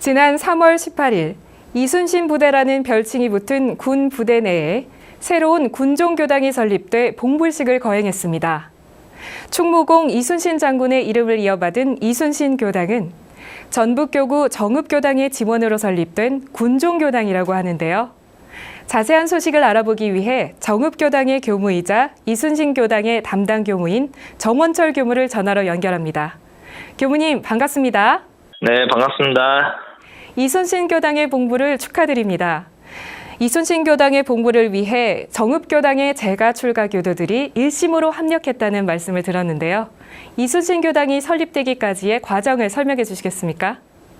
지난 3월 18일 이순신 부대라는 별칭이 붙은 군 부대 내에 새로운 군종교당이 설립돼 봉불식을 거행했습니다. 충무공 이순신 장군의 이름을 이어받은 이순신 교당은 전북교구 정읍교당의 지원으로 설립된 군종교당이라고 하는데요. 자세한 소식을 알아보기 위해 정읍교당의 교무이자 이순신 교당의 담당 교무인 정원철 교무를 전화로 연결합니다. 교무님 반갑습니다. 네, 반갑습니다. 이순신 교당의 봉부를 축하드립니다. 이순신 교당의 봉부를 위해 정읍교당의 재가 출가 교도들이 일심으로 합력했다는 말씀을 들었는데요. 이순신 교당이 설립되기까지의 과정을 설명해 주시겠습니까?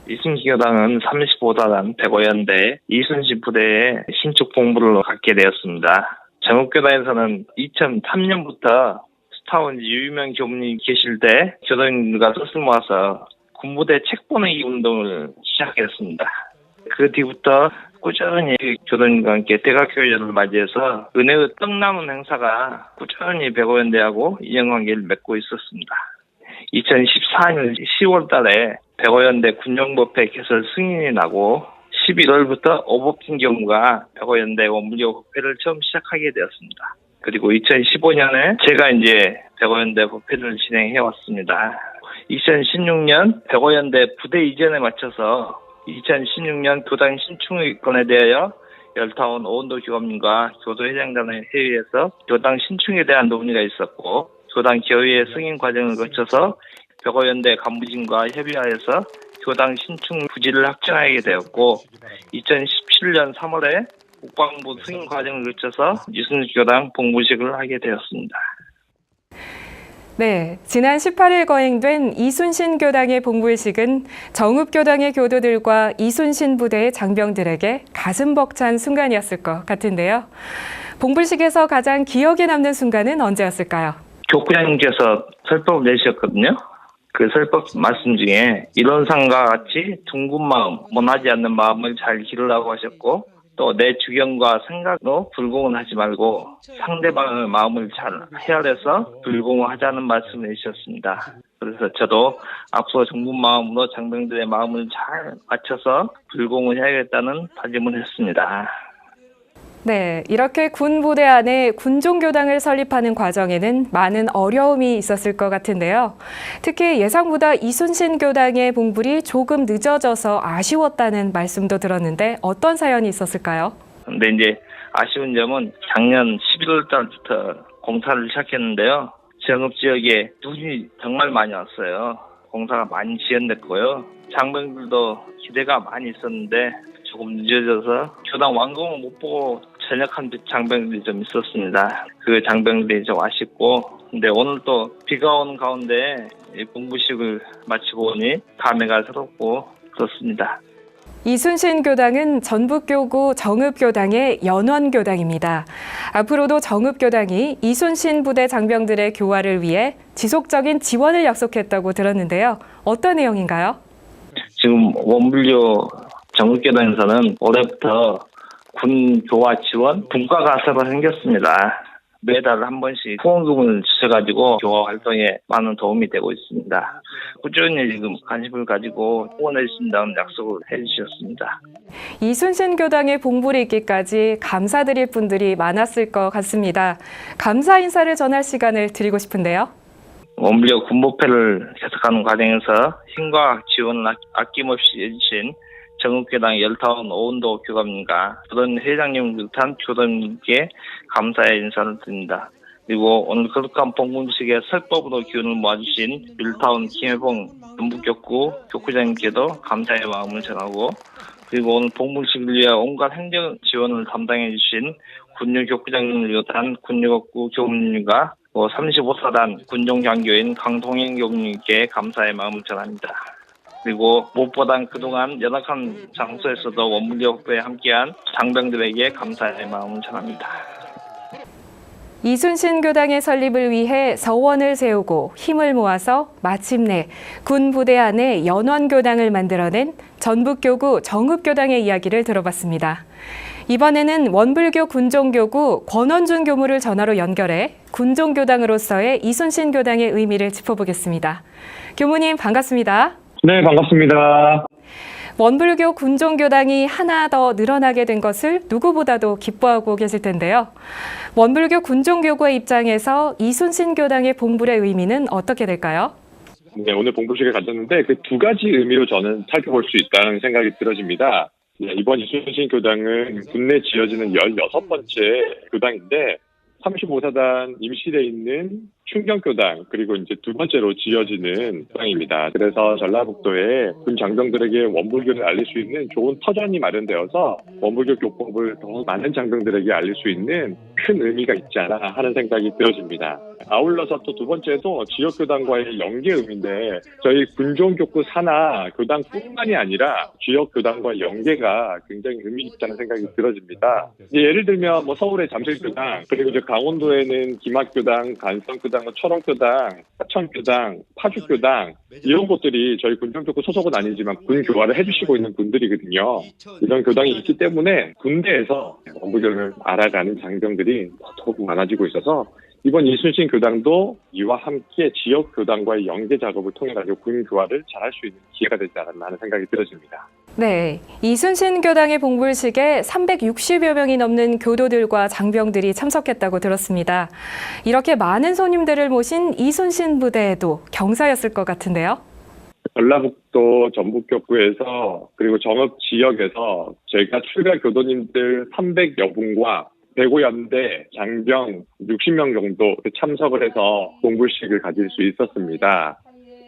이순신 교당은 35사단 105연대 이순신 부대의 신축 봉부를 갖게 되었습니다. 정읍교당에서는 2003년부터 스타원 유명 교무님 계실 때 교도님들과 뜻을 모아서 군부대 책 보내기 운동을 시작했습니다. 그 뒤부터 꾸준히 교도님과 함께 대각교연을 맞이해서 은혜의 떡나무 행사가 꾸준히 105연대하고 인연관계를 맺고 있었습니다. 2014년 10월 달에 105연대 군용법회 개설 승인이 나고 11월부터 오법진 교무가 105연대 원불교 법회를 처음 시작하게 되었습니다. 그리고 2015년에 제가 이제 105연대 법회를 진행해 왔습니다. 2016년 105연대 부대 이전에 맞춰서 2016년 교당 신축권에 대하여 열타운 오은도 교감님과 교도회장 간의 회의에서 교당 신축에 대한 논의가 있었고 교당 교의의 승인 과정을 거쳐서 105연대 간부진과 협의하여서 교당 신축 부지를 확정하게 되었고 2017년 3월에 국방부 승인 과정을 거쳐서 이순신 교당 봉부식을 하게 되었습니다. 네, 지난 18일 거행된 이순신 교당의 봉불식은 정읍교당의 교도들과 이순신 부대의 장병들에게 가슴 벅찬 순간이었을 것 같은데요. 봉불식에서 가장 기억에 남는 순간은 언제였을까요? 교구장님께서 설법을 내주셨거든요. 그 설법 말씀 중에 이론상과 같이 둥근 마음, 원하지 않는 마음을 잘 기르라고 하셨고 또 내 주견과 생각으로 불공을 하지 말고 상대방의 마음을 잘 헤아려서 불공을 하자는 말씀을 해주셨습니다. 그래서 저도 앞으로 정분 마음으로 장병들의 마음을 잘 맞춰서 불공을 해야겠다는 다짐을 했습니다. 네, 이렇게 군 부대 안에 군종교당을 설립하는 과정에는 많은 어려움이 있었을 것 같은데요. 특히 예상보다 이순신 교당의 봉불이 조금 늦어져서 아쉬웠다는 말씀도 들었는데 어떤 사연이 있었을까요? 근데 이제 아쉬운 점은 작년 11월 달부터 공사를 시작했는데요. 정읍 지역에 눈이 정말 많이 왔어요. 공사가 많이 지연됐고요. 장병들도 기대가 많이 있었는데 조금 늦어져서 교당 완공을 못 보고 전역한 장병들이 좀 있었습니다. 그 장병들이 좀 아쉽고 근데 오늘 또 비가 오는 가운데 봉부식을 마치고 오니 감회가 새롭고 그렇습니다. 이순신 교당은 전북교구 정읍교당의 연원교당입니다. 앞으로도 정읍교당이 이순신 부대 장병들의 교화를 위해 지속적인 지원을 약속했다고 들었는데요. 어떤 내용인가요? 지금 원불교 정읍교당에서는 올해부터 군 교화 지원 분과 가사가 생겼습니다. 매달 한 번씩 후원금을 주셔가지고 교화 활동에 많은 도움이 되고 있습니다. 꾸준히 지금 관심을 가지고 후원해 주신다는 약속을 해주셨습니다. 이순신 교당의 봉불이 있기까지 감사드릴 분들이 많았을 것 같습니다. 감사 인사를 전할 시간을 드리고 싶은데요. 원불교 군법회를 개척하는 과정에서 힘과 지원을 아낌없이 해주신 정읍교당 열타운 오은도 교감님과 교도님 회장님을 비롯한 교도님께 감사의 인사를 드립니다. 그리고 오늘 거룩한 봉분식의 설법으로 기운을 모아주신 율타운 김해봉 전북교구 교구장님께도 감사의 마음을 전하고 그리고 오늘 봉분식을 위해 온갖 행정 지원을 담당해 주신 군유 교구장님을 비롯한 군유교구 교무님과 35사단 군종장교인 강동현 교무님께 감사의 마음을 전합니다. 그리고 무엇보다 그동안 연약한 장소에서도 원불교 법회에 함께한 장병들에게 감사의 마음을 전합니다. 이순신 교당의 설립을 위해 서원을 세우고 힘을 모아서 마침내 군 부대 안에 연원교당을 만들어낸 전북교구 정읍교당의 이야기를 들어봤습니다. 이번에는 원불교 군종교구 권원준 교무를 전화로 연결해 군종교당으로서의 이순신 교당의 의미를 짚어보겠습니다. 교무님 반갑습니다. 네, 반갑습니다. 원불교 군종교당이 하나 더 늘어나게 된 것을 누구보다도 기뻐하고 계실 텐데요. 원불교 군종교구의 입장에서 이순신 교당의 봉불의 의미는 어떻게 될까요? 네, 오늘 봉불식을 가졌는데 그 두 가지 의미로 저는 살펴볼 수 있다는 생각이 들어집니다. 네, 이번 이순신 교당은 국내 지어지는 16번째 교당인데 35사단 임실에 있는 충경교당 그리고 이제 두 번째로 지어지는 교당입니다. 그래서 전라북도에 군 장병들에게 원불교를 알릴 수 있는 좋은 터전이 마련되어서 원불교 교법을 더 많은 장병들에게 알릴 수 있는 큰 의미가 있지 않아 하는 생각이 들어집니다. 아울러서 또 두 번째도 지역교당과의 연계 의미인데 저희 군종교구 산하 교당뿐만이 아니라 지역교당과 연계가 굉장히 의미 있다는 생각이 들어집니다. 예를 들면 뭐 서울의 잠실교당 그리고 이제 강원도에는 김학교당, 간성교당, 철원교당, 하천교당, 파주교당 이런 곳들이 저희 군종교구 소속은 아니지만 군 교화를 해주시고 있는 분들이거든요. 이런 교당이 있기 때문에 군대에서 원불교를 알아가는 장병들이 더욱 많아지고 있어서 이번 이순신 교당도 이와 함께 지역 교당과의 연계 작업을 통해 가지고 군 교화를 잘할 수 있는 기회가 되지 않았나 하는 생각이 들어집니다. 네, 이순신 교당의 봉불식에 360여 명이 넘는 교도들과 장병들이 참석했다고 들었습니다. 이렇게 많은 손님들을 모신 이순신 부대에도 경사였을 것 같은데요. 전라북도 전북교구에서 그리고 정읍 지역에서 저희가 출가 교도님들 300여 분과 배고연대 장병 60명 정도 참석을 해서 봉불식을 가질 수 있었습니다.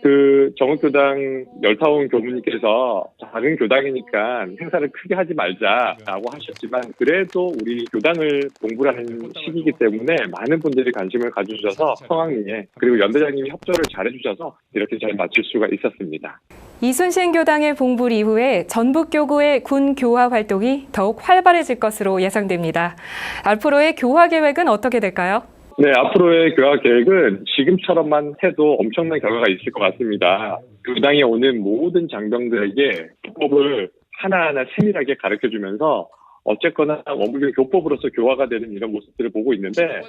그 정읍교당 열타운 교무님께서 작은 교당이니까 행사를 크게 하지 말자라고 하셨지만 그래도 우리 교당을 봉불하는 시기이기 때문에 많은 분들이 관심을 가져주셔서 성황리에 그리고 연대장님이 협조를 잘해주셔서 이렇게 잘 마칠 수가 있었습니다. 이순신 교당의 봉불 이후에 전북교구의 군 교화 활동이 더욱 활발해질 것으로 예상됩니다. 앞으로의 교화 계획은 어떻게 될까요? 네, 앞으로의 교화 계획은 지금처럼만 해도 엄청난 결과가 있을 것 같습니다. 교당에 오는 모든 장병들에게 교법을 하나하나 세밀하게 가르쳐주면서 어쨌거나 원불교 교법으로서 교화가 되는 이런 모습들을 보고 있는데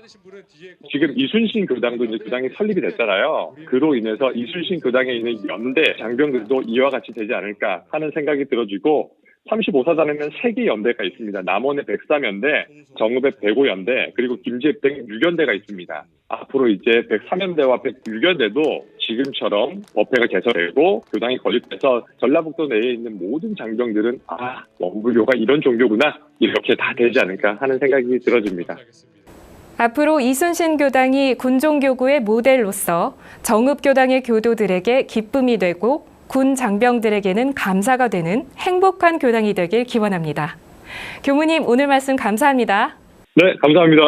지금 이순신 교당도 이제 교당이 설립이 됐잖아요. 그로 인해서 이순신 교당에 있는 연대 장병들도 이와 같이 되지 않을까 하는 생각이 들어지고 35사단에는 3개 연대가 있습니다. 남원의 103연대, 정읍의 105연대, 그리고 김제의 106연대가 있습니다. 앞으로 이제 103연대와 106연대도 지금처럼 법회가 개설되고 교당이 건립돼서 전라북도 내에 있는 모든 장병들은 원불교가 이런 종교구나 이렇게 다 되지 않을까 하는 생각이 들어집니다. 앞으로 이순신 교당이 군종교구의 모델로서 정읍교당의 교도들에게 기쁨이 되고 군 장병들에게는 감사가 되는 행복한 교당이 되길 기원합니다. 교무님, 오늘 말씀 감사합니다. 네, 감사합니다.